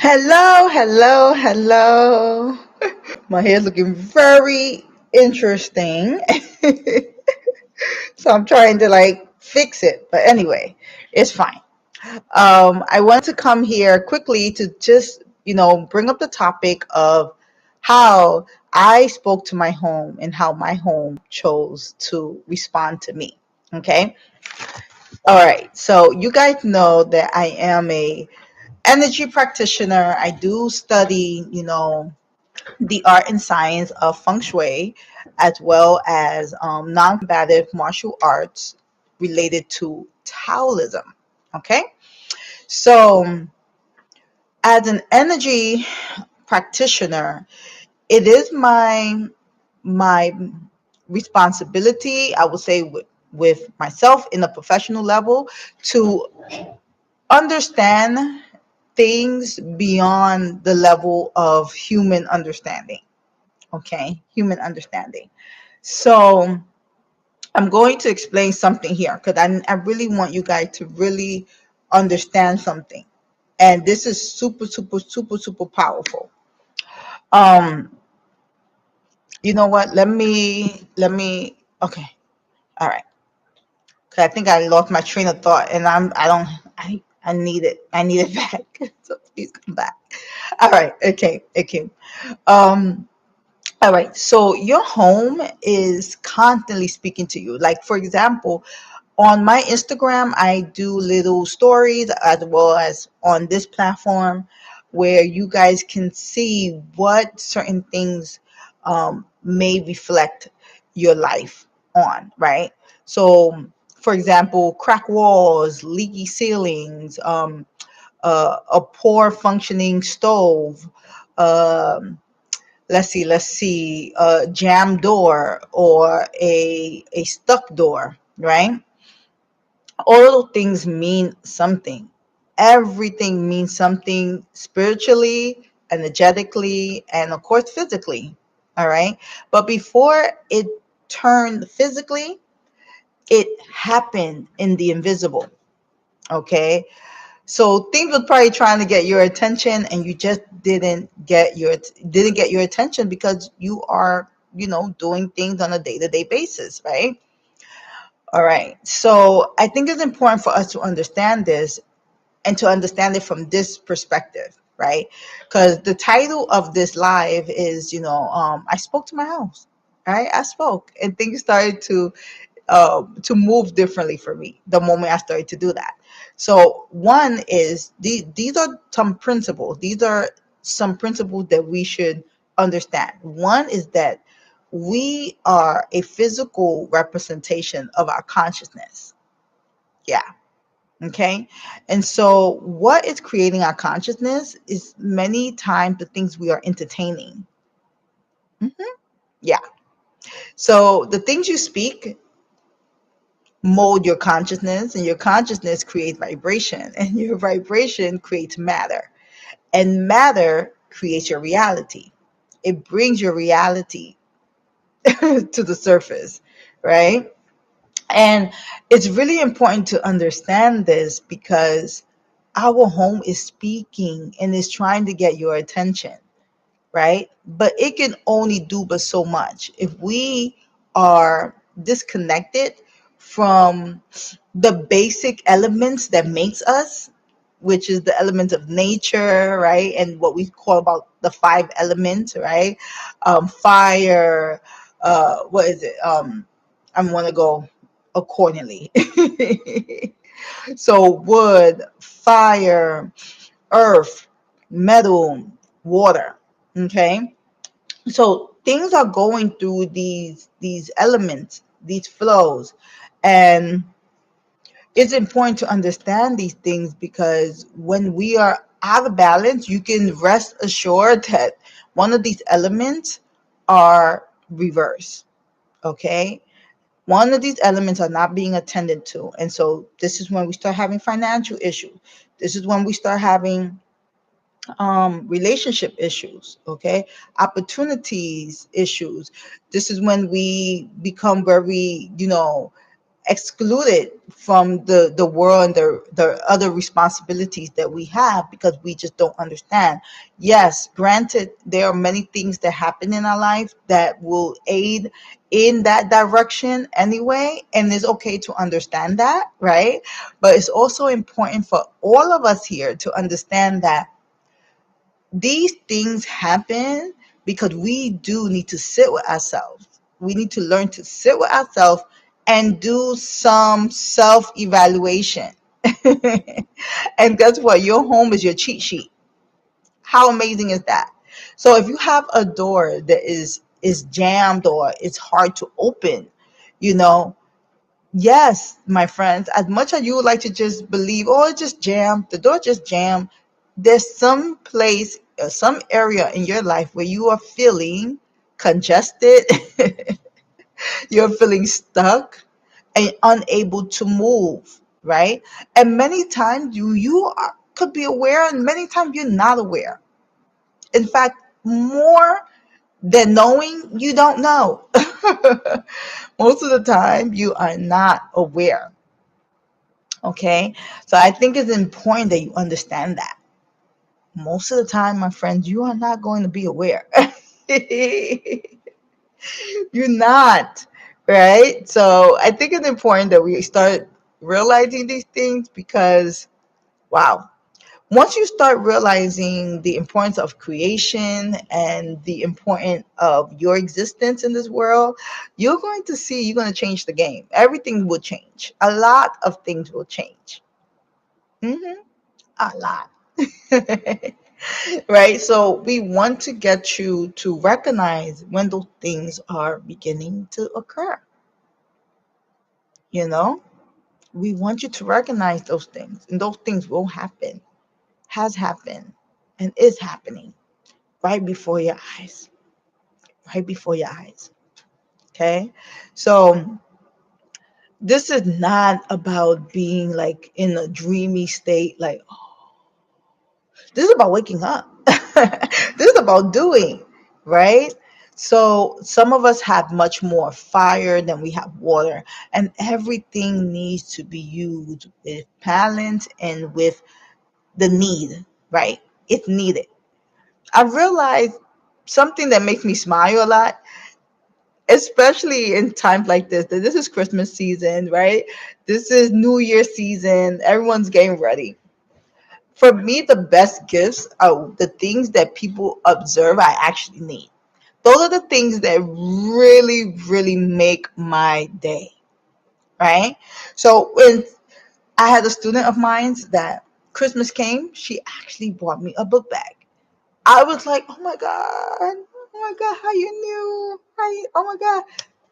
Hello, hello, hello. My hair's looking very interesting. So I'm trying to fix it. But anyway, it's fine. I wanted to come here quickly to just, bring up the topic of how I spoke to my home and how my home chose to respond to me. Okay. All right. So you guys know that I am a energy practitioner. I do study, the art and science of feng shui, as well as non-combative martial arts related to Taoism. Okay, so as an energy practitioner, it is my responsibility, I would say, with myself in a professional level to understand things beyond the level of human understanding. Okay, human understanding. So I'm going to explain something here because I really want you guys to really understand something. And this is super, super, super, super powerful. Um, you know what? Let me, okay. All right. Cause I think I lost my train of thought and I don't, I need it. I need it back. So please come back. All right. Okay. Okay. Um, All right. So your home is constantly speaking to you. Like, for example, on my Instagram, I do little stories as well as on this platform where you guys can see what certain things may reflect your life on, right? So, for example, cracked walls, leaky ceilings, a poor functioning stove, um, let's see, a jam door or a stuck door, right? All of those things mean something. Everything means something spiritually, energetically, and of course physically. All right. But before it turned physically, it happened in the invisible. Okay. So things were probably trying to get your attention and you just didn't get your attention because you are, doing things on a day-to-day basis, right? All right. So I think it's important for us to understand this and to understand it from this perspective, right? Because the title of this live is, I spoke to my house, right? I spoke, and things started to move differently for me the moment I started to do that. So one is these are some principles. These are some principles that we should understand. One is that we are a physical representation of our consciousness. Yeah. Okay. And so what is creating our consciousness is many times the things we are entertaining. Mhm. Yeah. So the things you speak mold your consciousness, and your consciousness creates vibration, and your vibration creates matter, and matter creates your reality. It brings your reality to the surface, right? And it's really important to understand this because our home is speaking and is trying to get your attention, right? But it can only do but so much. If we are disconnected from the basic elements that makes us, which is the elements of nature, right? And what we call about the five elements, right? Fire, what is it? I'm going to go accordingly. So wood, fire, earth, metal, water. Okay. So things are going through these elements, these flows, and it's important to understand these things because when we are out of balance, you can rest assured that one of these elements are reversed. Okay. One of these elements are not being attended to. And so this is when we start having financial issues. This is when we start having relationship issues, okay, opportunities issues. This is when we become very, excluded from the world and the other responsibilities that we have because we just don't understand. Yes, granted, there are many things that happen in our life that will aid in that direction anyway, and it's okay to understand that, right? But it's also important for all of us here to understand that these things happen because we do need to sit with ourselves. We need to learn to sit with ourselves and do some self evaluation. And guess what? Your home is your cheat sheet. How amazing is that? So if you have a door that is jammed or it's hard to open, you know, yes, my friends, as much as you would like to just believe, oh, it just jammed, the door just jammed, there's some place, some area in your life where you are feeling congested, you're feeling stuck and unable to move, right? And many times could be aware, and many times you're not aware. In fact, more than knowing, you don't know. Most of the time, you are not aware. Okay, so I think it's important that you understand that. Most of the time, my friends, you are not going to be aware. You're not, right? So I think it's important that we start realizing these things because, wow, once you start realizing the importance of creation and the importance of your existence in this world, you're going to change the game. Everything will change. A lot of things will change. Hmm. A lot. Right? So we want to get you to recognize when those things are beginning to occur. You know, we want you to recognize those things, and those things will happen, has happened, and is happening right before your eyes, right before your eyes. Okay. So this is not about being like in a dreamy state, like, this is about waking up. This is about doing, right? So some of us have much more fire than we have water, and everything needs to be used with balance and with the need, right? It's needed. I realized something that makes me smile a lot, especially in times like this. That this is Christmas season, right? This is New Year season. Everyone's getting ready. For me, the best gifts are the things that people observe I actually need. Those are the things that really, really make my day, right? So when I had a student of mine that Christmas came, she actually bought me a book bag. I was like, oh my God, how you knew? Oh my God.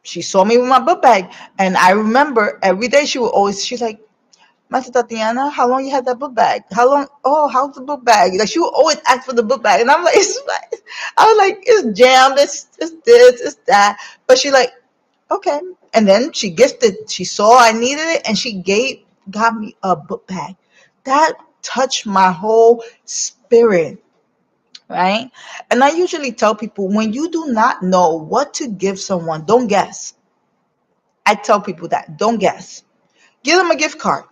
She saw me with my book bag. And I remember every day she's like, Master Tatiana, how long you had that book bag? How long? Oh, how's the book bag? Like she would always ask for the book bag, and I'm like, I was like, it's jammed, it's this, it's that. But she like, okay. And then she gifted. She saw I needed it, and got me a book bag. That touched my whole spirit, right? And I usually tell people when you do not know what to give someone, don't guess. I tell people that don't guess. Give them a gift card.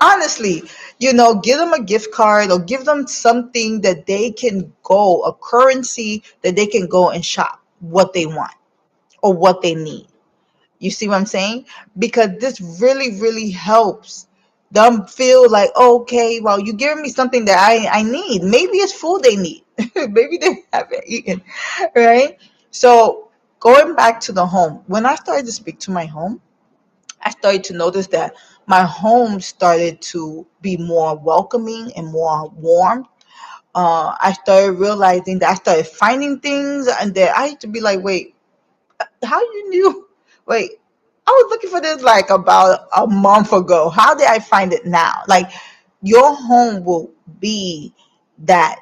Honestly, give them a gift card or give them something that they can go, a currency that they can go and shop what they want or what they need. You see what I'm saying? Because this really, really helps them feel like, okay, well, you're giving me something that I need. Maybe it's food they need. Maybe they haven't eaten, right? So going back to the home, when I started to speak to my home, I started to notice that my home started to be more welcoming and more warm. I started realizing that I started finding things and that I had to be like, wait, how you knew? Wait, I was looking for this like about a month ago. How did I find it now? Like your home will be that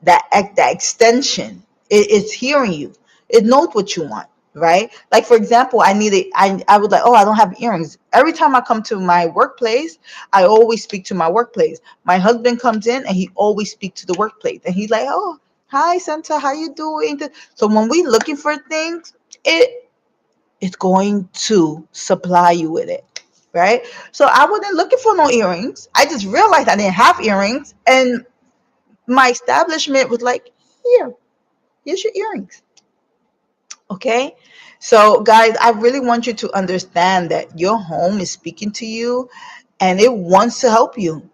that extension. It's hearing you. It knows what you want, right? Like for example, I was like, oh, I don't have earrings. Every time I come to my workplace, I always speak to my workplace. My husband comes in and he always speaks to the workplace, and he's like, oh, hi Santa, how you doing? So when we looking for things, it is going to supply you with it. Right? So I wasn't looking for no earrings. I just realized I didn't have earrings. And my establishment was like, here, here's your earrings. Okay. So, guys, I really want you to understand that your home is speaking to you and it wants to help you.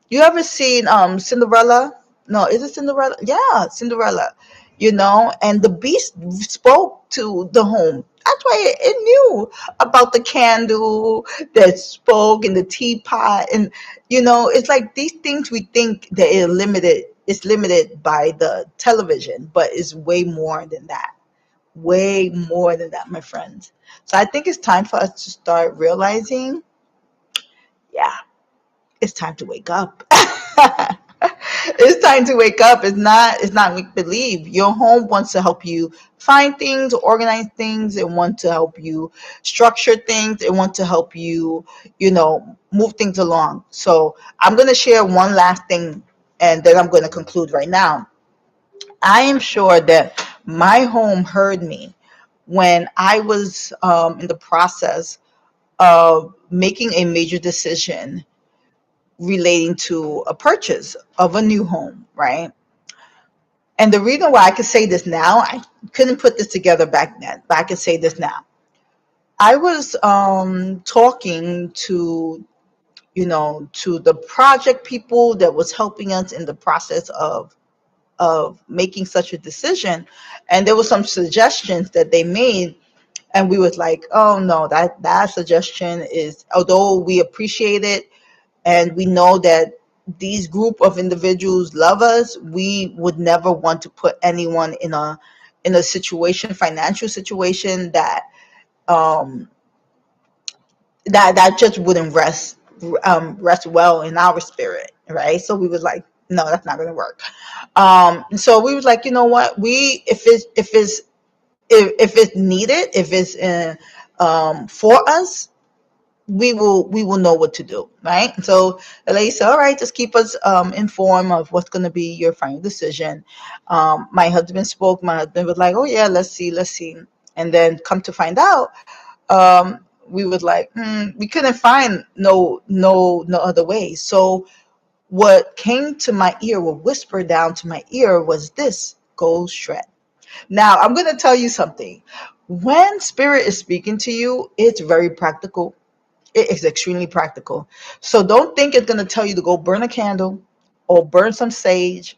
You ever seen Cinderella? No, is it Cinderella? Yeah, Cinderella. And the beast spoke to the home. That's why it knew about the candle that spoke and the teapot. And it's like these things we think that it's limited by the television, but it's way more than that. Way more than that, my friends. So I think it's time for us to start realizing, yeah, it's time to wake up. It's time to wake up. It's not make believe. Your home wants to help you find things, organize things, it wants to help you structure things, it wants to help you, move things along. So I'm gonna share one last thing and then I'm gonna conclude right now. I am sure that my home heard me when I was in the process of making a major decision relating to a purchase of a new home, right? And the reason why I can say this now, I couldn't put this together back then, but I can say this now. I was talking to the project people that was helping us in the process of making such a decision, and there were some suggestions that they made, and we was like, oh no, that suggestion is, although we appreciate it and we know that these group of individuals love us, we would never want to put anyone in a situation, financial situation um that just wouldn't rest well in our spirit, right? So we was like, no, that's not going to work. So we was like, you know what, we if it's needed, if it's for us, we will know what to do, right? So the lady said, all right, just keep us informed of what's going to be your final decision. My husband was like, oh yeah, let's see. And then come to find out, we was like, we couldn't find no other way. So what came to my ear, what whispered down to my ear was this: go shred. Now I'm going to tell you something. When spirit is speaking to you, it's very practical. It is extremely practical. So don't think it's going to tell you to go burn a candle or burn some sage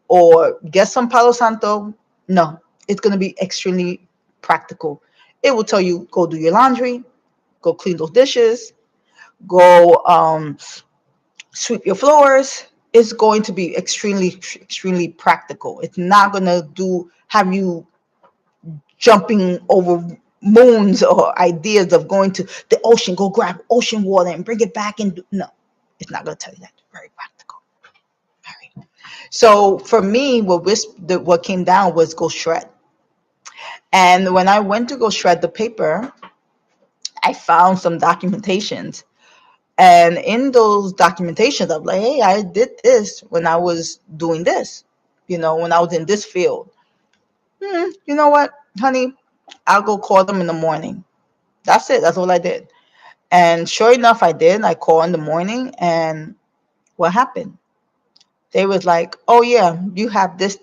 or get some Palo Santo. No, it's going to be extremely practical. It will tell you, go do your laundry, go clean those dishes, go sweep your floors. It's going to be extremely practical. It's not going to have you jumping over moons or ideas of going to the ocean, go grab ocean water and bring it back. And no, it's not going to tell you that. Very practical. All right. So for me, what came down was go shred. And when I went to go shred the paper, I found some documentations. And in those documentations, I'm like, hey, I did this when I was doing this, when I was in this field. You know what, honey? I'll go call them in the morning. That's it. That's all I did. And sure enough, I did. I called in the morning, and what happened? They was like, "Oh yeah, you have this,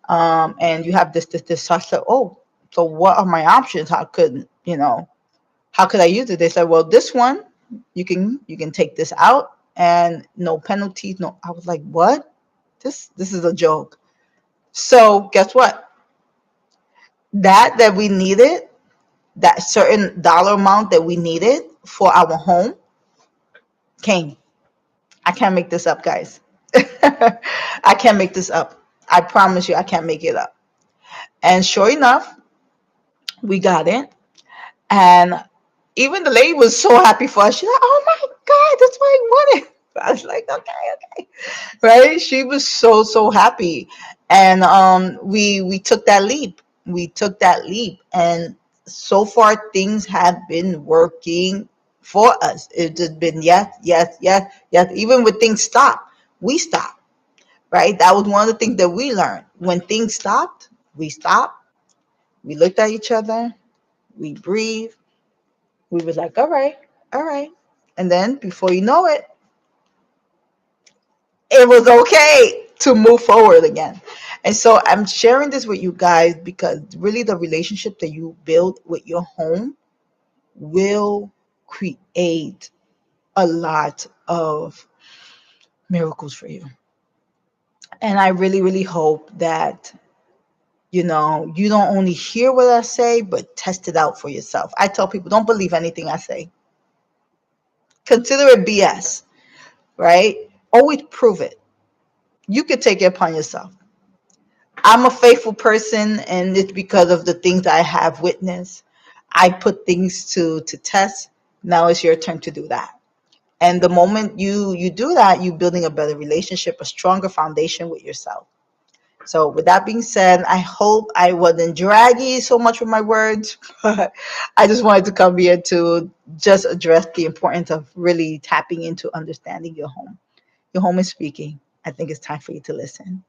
and you have this." So I said, "Oh, so what are my options? How could I use it?" They said, "Well, this one, you can take this out, and no penalties, no." I was like, "What? This is a joke." So guess what? That we needed, that certain dollar amount that we needed for our home came. I can't make this up, guys. I can't make this up. I promise you, I can't make it up. And sure enough, we got it. And even the lady was so happy for us. She's like, "Oh my God, that's what I wanted." I was like, okay. Right? She was so happy. And we took that leap. We took that leap. And so far things have been working for us. It's just been yes. Even when things stop, we stop. Right? That was one of the things that we learned. When things stopped, we stopped. We looked at each other. we breathe. We was like, all right, all right. And then before you know it, it was okay to move forward again. And so I'm sharing this with you guys because really the relationship that you build with your home will create a lot of miracles for you. And I really, really hope that, you don't only hear what I say, but test it out for yourself. I tell people, don't believe anything I say. Consider it BS, right? Always prove it. You could take it upon yourself. I'm a faithful person, and it's because of the things I have witnessed. I put things to test. Now it's your turn to do that. And the moment you do that, you're building a better relationship, a stronger foundation with yourself. So with that being said, I hope I wasn't draggy so much with my words, but I just wanted to come here to just address the importance of really tapping into understanding your home. Your home is speaking. I think it's time for you to listen.